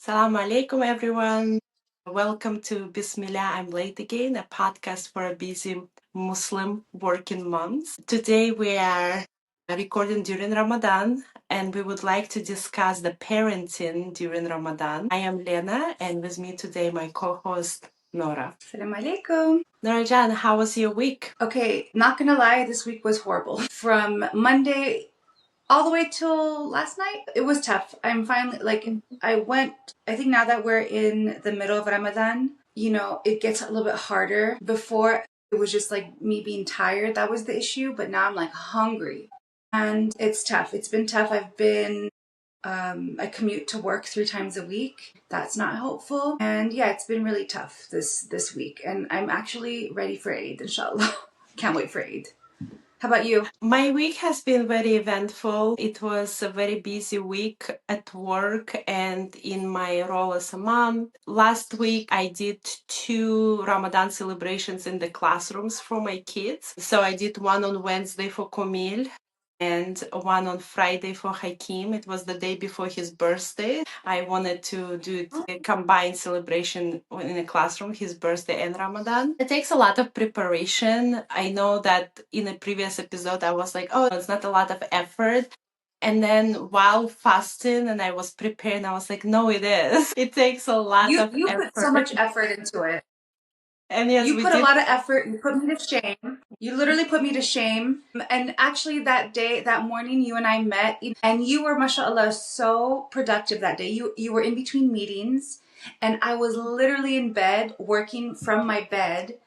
Assalamu alaikum, everyone. Welcome to Bismillah, I'm Late Again, a podcast for a busy Muslim working moms. Today we are recording during Ramadan and we would like to discuss the parenting during Ramadan. I am Lena and with me today my co-host Nora. Assalamu alaikum. Norajan, how was your week? Okay, not gonna lie, this week was horrible. From Monday all the way till last night, it was tough. I'm finally, I think now that we're in the middle of Ramadan, it gets a little bit harder. Before, it was just like me being tired, that was the issue, but now I'm like hungry. And it's tough. It's been tough. I commute to work 3 times a week. That's not helpful. And yeah, it's been really tough this week. And I'm actually ready for Eid, inshallah. Can't wait for Eid. How about you? My week has been very eventful. It was a very busy week at work and in my role as a mom. Last week, I did 2 Ramadan celebrations in the classrooms for my kids. So I did one on Wednesday for Komil and one on Friday for Hakim. It was the day before his birthday. I wanted to do a combined celebration in a classroom, his birthday and Ramadan. It takes a lot of preparation. I know that in a previous episode, I was like, oh, it's not a lot of effort. And then while fasting and I was preparing, I was like, no, it is. It takes a lot of You effort. put so much effort into it. And yes, You we put a did. lot of effort. You put me to shame. You literally put me to shame. And actually, that morning, you and I met, and you were, mashallah, so productive that day. You were in between meetings, and I was literally in bed working from my bed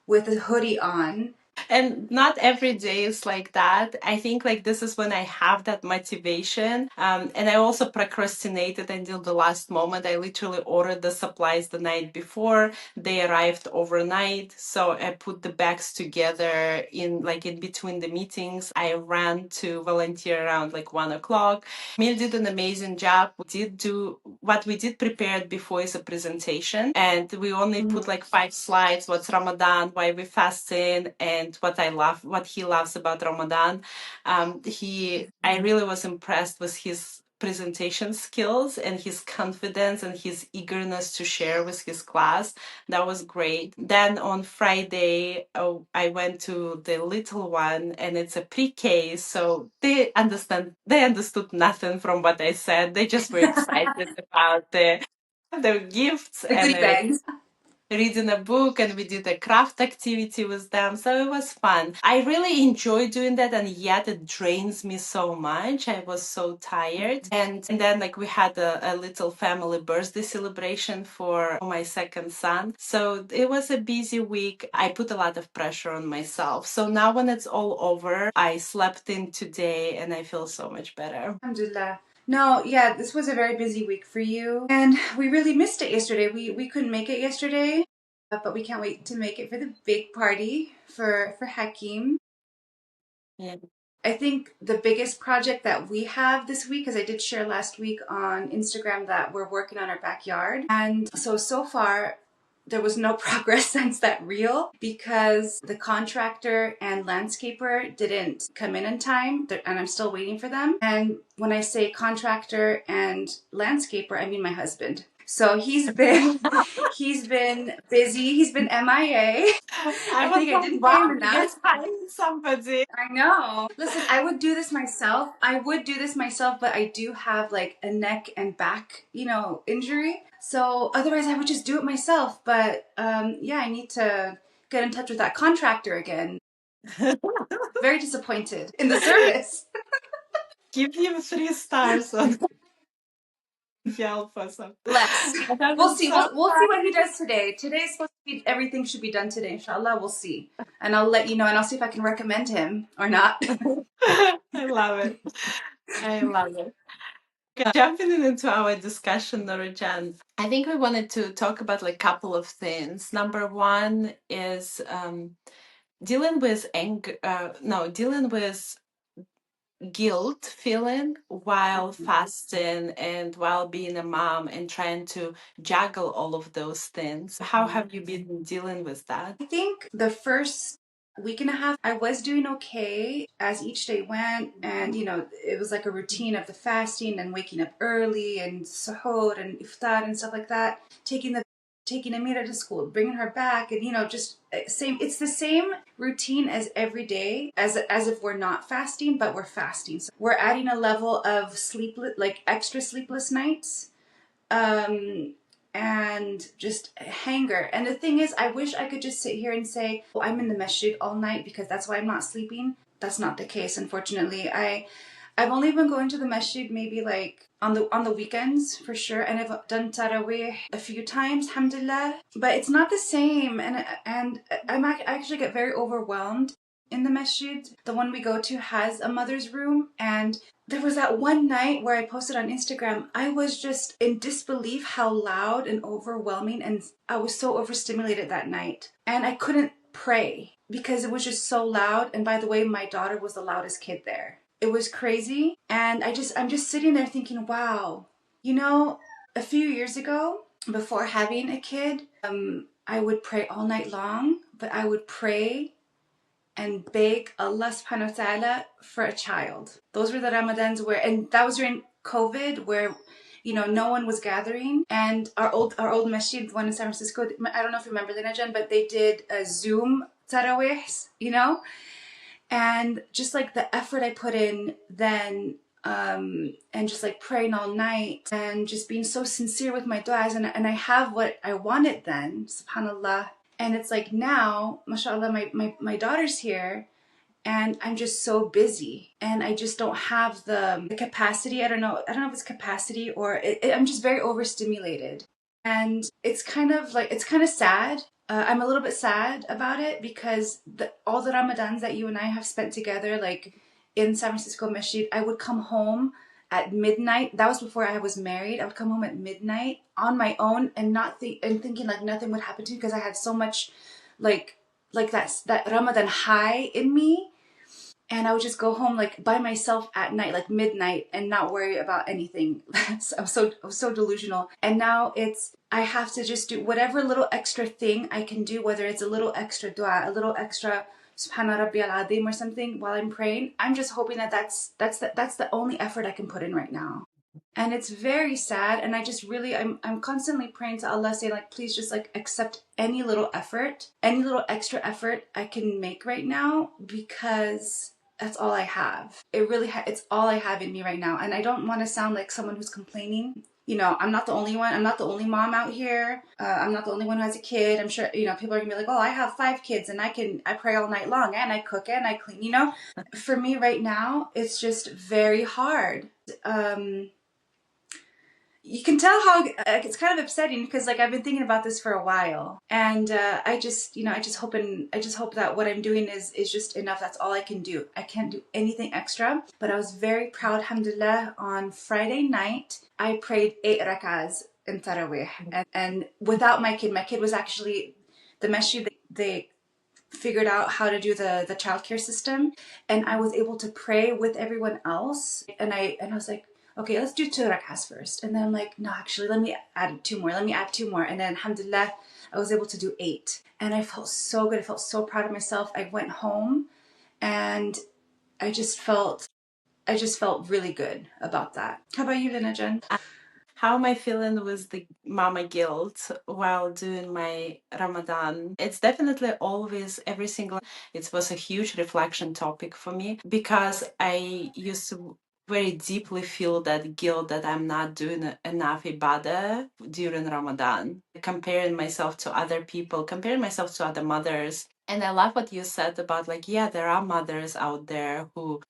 with a hoodie on. And not every day is like that. I think like this is when I have that motivation. And I also procrastinated until the last moment. I literally ordered the supplies the night before. They arrived overnight. So I put the bags together in between the meetings. I ran to volunteer around like 1 o'clock. Mil did an amazing job. We did do what we did prepared before is a presentation. And we only put like 5 slides, what's Ramadan, why we fasting, and what he loves about Ramadan. I really was impressed with his presentation skills and his confidence and his eagerness to share with his class. That was great. Then on Friday, I went to the little one and it's a pre-K, so they understood nothing from what I said. They just were excited about the gifts The goodie bags. reading a book, and we did a craft activity with them. So it was fun. I really enjoy doing that, and yet it drains me so much. I was so tired. And then like we had a little family birthday celebration for my second son. So it was a busy week. I put a lot of pressure on myself. So now when it's all over, I slept in today and I feel so much better. Alhamdulillah. No, yeah, this was a very busy week for you. And we really missed it yesterday. We couldn't make it yesterday, but we can't wait to make it for the big party for Hakim. Yeah. I think the biggest project that we have this week, because I did share last week on Instagram that we're working on our backyard. And so far, there was no progress since that reel because the contractor and landscaper didn't come in time, and I'm still waiting for them. And when I say contractor and landscaper, I mean my husband. So he's been busy. He's been MIA. I think I didn't pay him enough. Find somebody. I know. Listen, I would do this myself. But I do have like a neck and back, injury. So otherwise I would just do it myself. But yeah, I need to get in touch with that contractor again. Very disappointed in the service. Give him 3 stars on Yelp or something. Less. We'll see. We'll see what he does today. Today's supposed to be, everything should be done today, inshallah. We'll see. And I'll let you know, and I'll see if I can recommend him or not. I love it. I love it. Okay, jumping into our discussion, Norajan, I think we wanted to talk about like a couple of things. Number one is dealing with dealing with guilt feeling while fasting and while being a mom and trying to juggle all of those things. How have you been dealing with that? I think the first week and a half, I was doing okay as each day went. And, it was like a routine of the fasting and waking up early and suhoor and iftar and stuff like that. Taking Amira to school, bringing her back, and just same. It's the same routine as every day, as if we're not fasting, but we're fasting. So we're adding a level of sleepless, like extra sleepless nights, um, and just hanger. And the thing is, I wish I could just sit here and say, oh, I'm in the masjid all night because that's why I'm not sleeping. That's not the case, unfortunately. I've only been going to the masjid maybe like on the weekends for sure, and I've done tarawih a few times, alhamdulillah. But it's not the same, and I actually get very overwhelmed in the masjid. The one we go to has a mother's room, and there was that one night where I posted on Instagram. I was just in disbelief how loud and overwhelming, and I was so overstimulated that night, and I couldn't pray because it was just so loud. And by the way, my daughter was the loudest kid there. It was crazy. And I'm just sitting there thinking, wow, a few years ago, before having a kid, I would pray all night long, but I would pray and beg Allah subhanahu wa ta'ala for a child. Those were the Ramadans and that was during COVID, where no one was gathering. And our old masjid, the one in San Francisco, I don't know if you remember, Linajan, but they did a Zoom tarawih, and just like the effort I put in then, and just like praying all night and just being so sincere with my du'as, and I have what I wanted then, subhanallah. And it's like now, mashallah, my daughter's here, and I'm just so busy, and I just don't have the capacity. I don't know if it's capacity or I'm just very overstimulated. And it's kind of sad. I'm a little bit sad about it because all the Ramadans that you and I have spent together, like in San Francisco Masjid, I would come home at midnight. That was before I was married. I would come home at midnight on my own and not and thinking like nothing would happen to me because I had so much like that Ramadan high in me. And I would just go home like by myself at night, like midnight, and not worry about anything. I was so delusional. And now I have to just do whatever little extra thing I can do, whether it's a little extra dua, a little extra Subhana Rabbi al Adim or something while I'm praying. I'm just hoping that that's the only effort I can put in right now. And it's very sad. And I just really, I'm constantly praying to Allah, saying like, please just like accept any little effort, any little extra effort I can make right now, because that's all I have. It's all I have in me right now. And I don't want to sound like someone who's complaining. I'm not the only one. I'm not the only mom out here. I'm not the only one who has a kid. I'm sure, people are gonna be like, oh, I have 5 kids and I pray all night long and I cook and I clean. For me right now, it's just very hard. You can tell how it's kind of upsetting because like I've been thinking about this for a while, and I just hope that what I'm doing is just enough. That's all I can do. I can't do anything extra. But I was very proud, alhamdulillah. On Friday night, I prayed 8 rak'ahs in Tarawih, and without my kid was actually the masjid. They figured out how to do the childcare system, and I was able to pray with everyone else. And I was like, okay, let's do 2 rak'ahs first. And then I'm like, no, actually, let me add 2 more. Let me add 2 more. And then, alhamdulillah, I was able to do 8. And I felt so good. I felt so proud of myself. I went home and I just felt really good about that. How about you, Linajan? How am I feeling with the mama guilt while doing my Ramadan? It's definitely always every single. It was a huge reflection topic for me because I used to very deeply feel that guilt that I'm not doing enough ibadah during Ramadan, comparing myself to other people, comparing myself to other mothers. And I love what you said about like, yeah, there are mothers out there who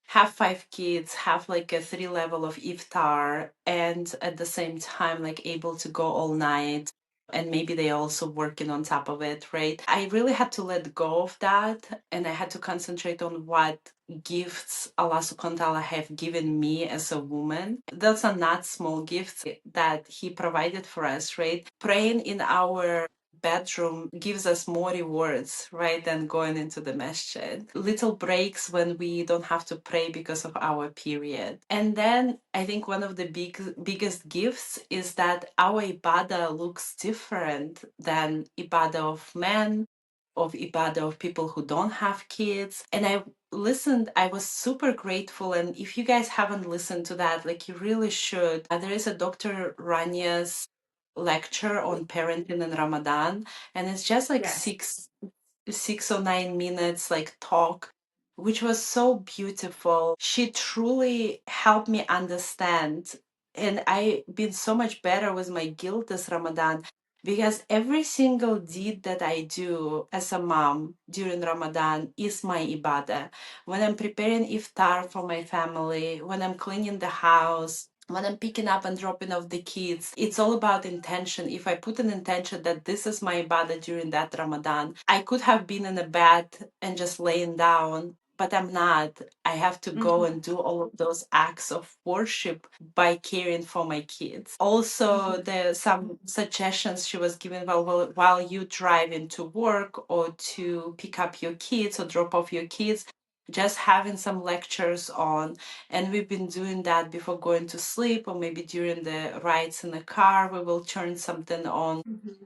have 5 kids, have like a 3 level of iftar, and at the same time, like able to go all night. And maybe they also working on top of it, right? I really had to let go of that, and I had to concentrate on what gifts Allah subhanahu wa ta'ala have given me as a woman. Those are not small gifts that He provided for us, right? Praying in our bedroom gives us more rewards, right, than going into the masjid. Little breaks when we don't have to pray because of our period. And then I think one of the biggest gifts is that our ibadah looks different than ibadah of men of ibadah of people who don't have kids. And I listened, I was super grateful. And if you guys haven't listened to that, like you really should. There is a Dr. Rania's lecture on parenting in Ramadan, and it's just like Yes. 6 or 9 minutes like talk, which was so beautiful. She truly helped me understand, and I've been so much better with my guilt this Ramadan, because every single deed that I do as a mom during Ramadan is my ibadah. When I'm preparing iftar for my family, when I'm cleaning the house, when I'm picking up and dropping off the kids, it's all about intention. If I put an intention that this is my ibadah during that Ramadan, I could have been in a bed and just laying down, but I'm not. I have to go Hmm. and do all of those acts of worship by caring for my kids. Also, Hmm. there's some suggestions she was giving while you drive into work or to pick up your kids or drop off your kids, just having some lectures on. And we've been doing that before going to sleep, or maybe during the rides in the car we will turn something on. Hmm.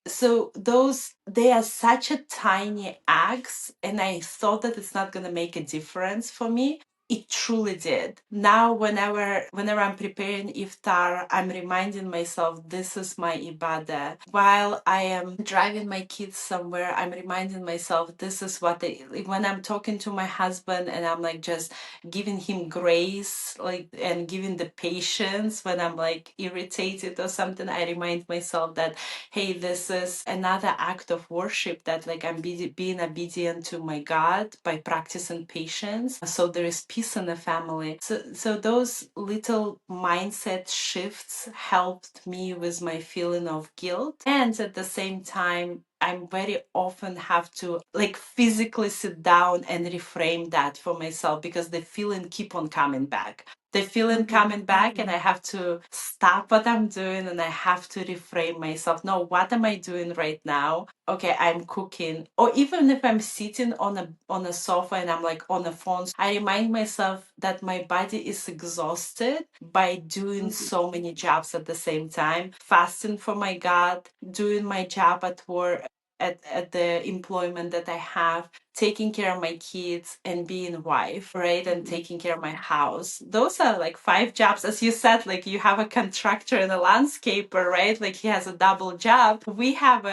So those, they are such a tiny acts, and I thought that it's not going to make a difference for me. It truly did. Now whenever I'm preparing iftar, I'm reminding myself this is my ibadah. While I am driving my kids somewhere, I'm reminding myself this is what they, when I'm talking to my husband and I'm like just giving him grace, like, and giving the patience when I'm like irritated or something, I remind myself that hey, this is another act of worship, that like I'm being obedient to my God by practicing patience. So there is peace in the family. So those little mindset shifts helped me with my feeling of guilt. And at the same time, I'm very often have to like physically sit down and reframe that for myself, because the feeling keep on coming back, the feeling Hmm. coming back, and I have to stop what I'm doing and I have to reframe myself. No, what am I doing right now? Okay, I'm cooking. Or even if I'm sitting on a sofa and I'm like on a phone, I remind myself that my body is exhausted by doing Hmm. so many jobs at the same time. Fasting for my God, doing my job at work, at the employment that I have, taking care of my kids and being a wife, right? And Hmm. taking care of my house. Those are like 5 jobs. As you said, like you have a contractor and a landscaper, right? Like he has a double job. We have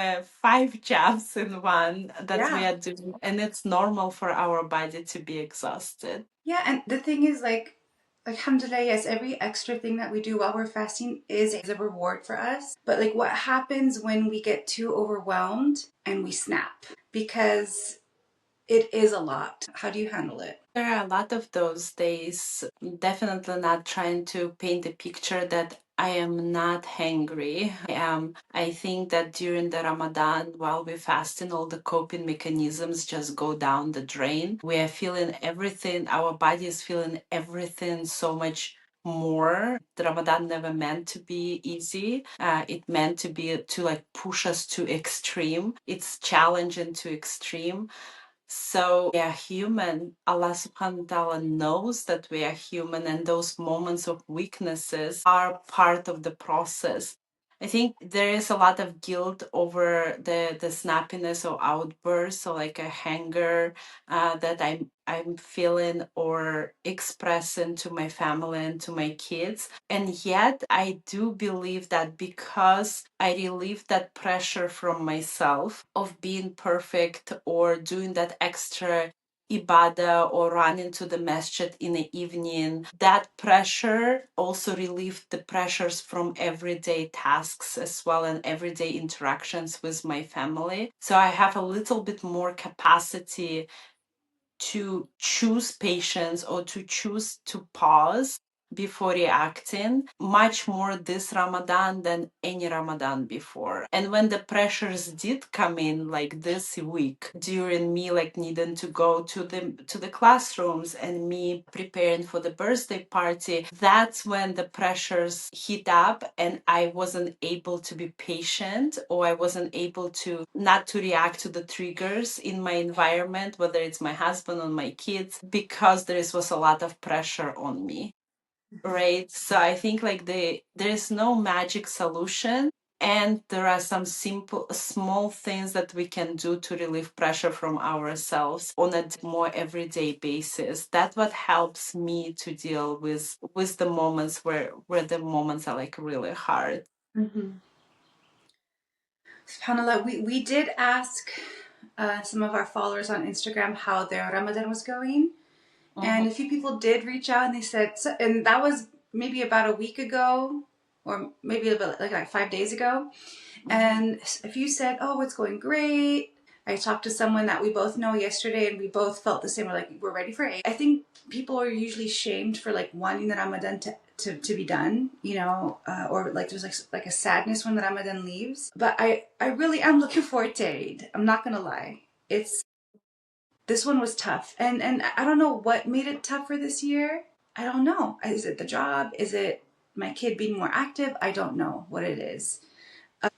5 jobs in one that we Yeah. are doing. And it's normal for our body to be exhausted. Yeah, and the thing is, like, alhamdulillah, yes, every extra thing that we do while we're fasting is a reward for us. But, like, what happens when we get too overwhelmed and we snap? Because it is a lot. How do you handle it? There are a lot of those days. Definitely not trying to paint a picture that I am not hungry. I am. I think that during the Ramadan, while we're fasting, all the coping mechanisms just go down the drain. We are feeling everything, our body is feeling everything so much more. The Ramadan never meant to be easy. It meant to be to like push us to extreme. It's challenging to extreme. So we are human. Allah subhanahu wa ta'ala knows that we are human, and those moments of weaknesses are part of the process. I think there is a lot of guilt over the snappiness or outbursts, or like a hanger that I'm feeling or expressing to my family and to my kids. And yet I do believe that because I relieve that pressure from myself of being perfect or doing that extra ibadah or running to the masjid in the evening, that pressure also relieved the pressures from everyday tasks as well, and everyday interactions with my family. So I have a little bit more capacity to choose patience or to choose to pause before reacting, much more this Ramadan than any Ramadan before. And when the pressures did come in, like this week, during me like needing to go to the classrooms and me preparing for the birthday party, that's when the pressures hit up and I wasn't able to be patient, or I wasn't able to not to react to the triggers in my environment, whether it's my husband or my kids, because was a lot of pressure on me, right? So I think like there is no magic solution. And there are some simple, small things that we can do to relieve pressure from ourselves on a more everyday basis. That's what helps me to deal with the moments where the moments are like really hard. Mm-hmm. SubhanAllah, we did ask some of our followers on Instagram how their Ramadan was going. And a few people did reach out and they said, so, and that was maybe about a week ago, or maybe a bit like 5 days ago. And a few said, oh, it's going great. I talked to someone that we both know yesterday and we both felt the same. We're like, we're ready for Eid. I think people are usually shamed for like wanting the Ramadan to be done, or like there's like a sadness when the Ramadan leaves. But I really am looking forward to Eid. I'm not gonna lie. This one was tough. And I don't know what made it tougher this year. I don't know. Is it the job? Is it my kid being more active? I don't know what it is.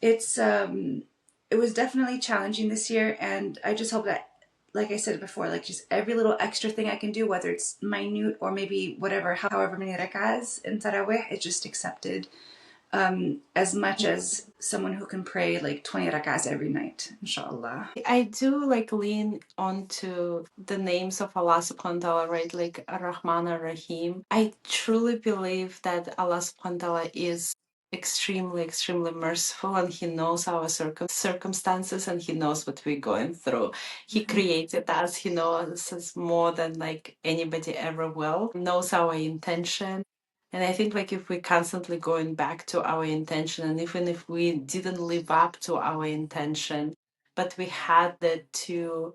It was definitely challenging this year, and I just hope that, like I said before, like just every little extra thing I can do, whether it's minute or maybe whatever, however many rak'ahs in Tarawih, it's just accepted. As much as someone who can pray like 20 rak'ahs every night, inshallah. I do like lean onto the names of Allah subhanahu wa ta'ala, right? Like Ar-Rahman Ar-Rahim. I truly believe that Allah subhanahu wa ta'ala is extremely, extremely merciful, and He knows our circumstances, and He knows what we're going through. He created us, He knows us more than like anybody ever will, knows our intention. And I think like if we're constantly going back to our intention, and even if we didn't live up to our intention, but we had to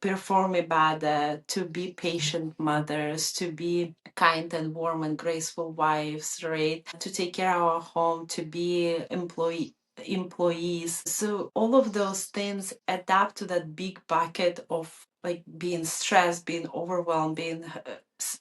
perform ibadah, to be patient mothers, to be kind and warm and graceful wives, right? To take care of our home, to be employees. So all of those things add up to that big bucket of like being stressed, being overwhelmed, being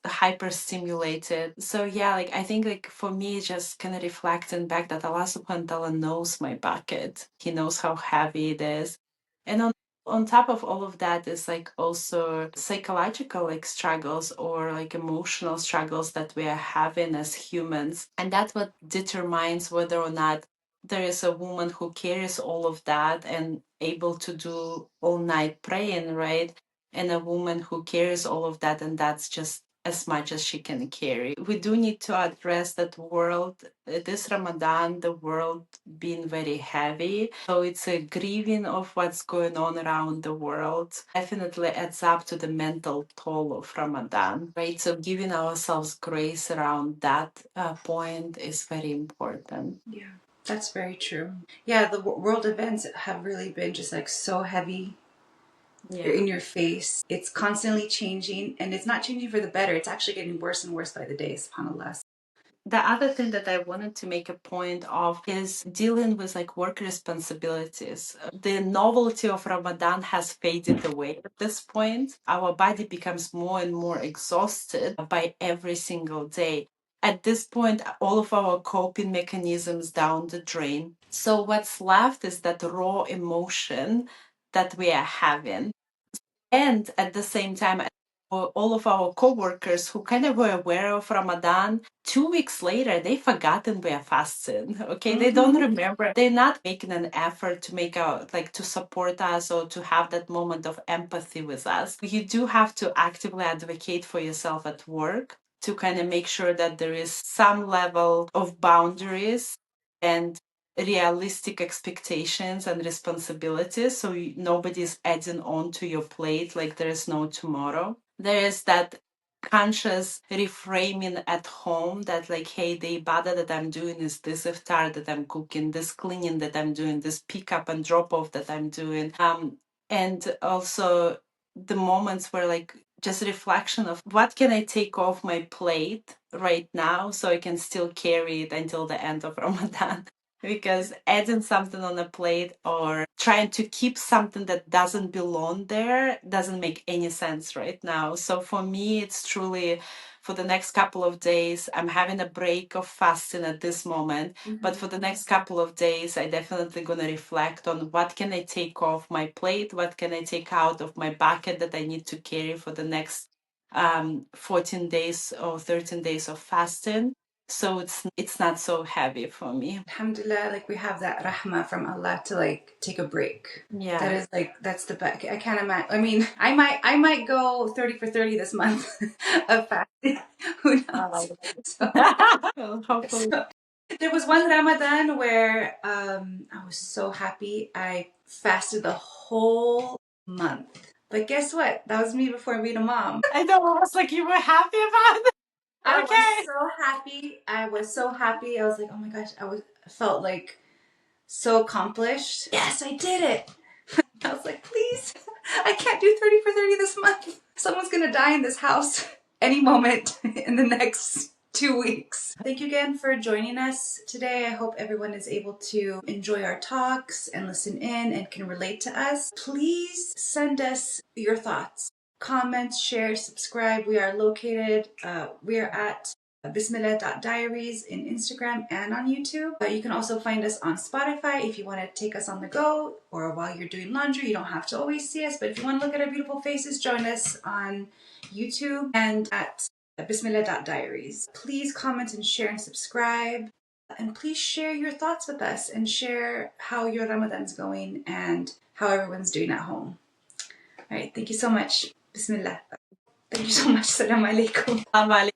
hyper stimulated. So yeah, like I think like for me just kind of reflecting back that Allah subhanahu wa ta'ala knows my bucket. He knows how heavy it is. And on top of all of that is like also psychological like struggles or like emotional struggles that we are having as humans, and that's what determines whether or not there is a woman who carries all of that and able to do all night praying, right? And a woman who carries all of that and that's just as much as she can carry. We do need to address that world, this Ramadan, the world being very heavy. So it's a grieving of what's going on around the world. Definitely adds up to the mental toll of Ramadan, right? So giving ourselves grace around that point is very important. Yeah, that's very true. Yeah, the world events have really been just like so heavy in your face. It's constantly changing, and it's not changing for the better. It's actually getting worse and worse by the day, subhanAllah. The other thing that I wanted to make a point of is dealing with like work responsibilities. The novelty of Ramadan has faded away at this point. Our body becomes more and more exhausted by every single day. At this point, all of our coping mechanisms down the drain. So what's left is that raw emotion that we are having. And at the same time, all of our coworkers who kind of were aware of Ramadan, 2 weeks later, they've forgotten we are fasting. Okay, they don't remember. They're not making an effort to make out like to support us or to have that moment of empathy with us. You do have to actively advocate for yourself at work to kind of make sure that there is some level of boundaries and realistic expectations and responsibilities, so nobody's adding on to your plate like there is no tomorrow. There is that conscious reframing at home that like, hey, the ibadah that I'm doing is this iftar that I'm cooking, this cleaning that I'm doing, this pick up and drop off that I'm doing, and also the moments where like just reflection of what can I take off my plate right now so I can still carry it until the end of Ramadan. Because adding something on a plate or trying to keep something that doesn't belong there doesn't make any sense right now. So for me, it's truly for the next couple of days, I'm having a break of fasting at this moment. But for the next couple of days, I definitely gonna reflect on what can I take off my plate, what can I take out of my bucket that I need to carry for the next 14 days or 13 days of fasting, so it's not so heavy for me. Alhamdulillah, like we have that rahmah from Allah to like take a break. Yeah. That is like, that's the best. I can't imagine. I mean, I might go 30 for 30 this month of fasting. Who knows? So, Well, hopefully. so there was one Ramadan where I was so happy. I fasted the whole month. But guess what? That was me before being a mom. I know, I was like, you were happy about it? I Okay. was so happy. I was so happy. I was like, oh my gosh, I felt like so accomplished. Yes, I did it. I was like, please, I can't do 30 for 30 this month. Someone's gonna die in this house any moment in the next 2 weeks. Thank you again for joining us today. I hope everyone is able to enjoy our talks and listen in and can relate to us. Please send us your thoughts, comments, share, subscribe. We are located, we are at Bismillah.diaries in Instagram and on YouTube. You can also find us on Spotify if you want to take us on the go or while you're doing laundry. You don't have to always see us, but if you want to look at our beautiful faces, join us on YouTube and at Bismillah.diaries. Please comment and share and subscribe. And please share your thoughts with us and share how your Ramadan's going and how everyone's doing at home. All right, thank you so much. Bismillah. Thank you so much. Assalamu alaikum.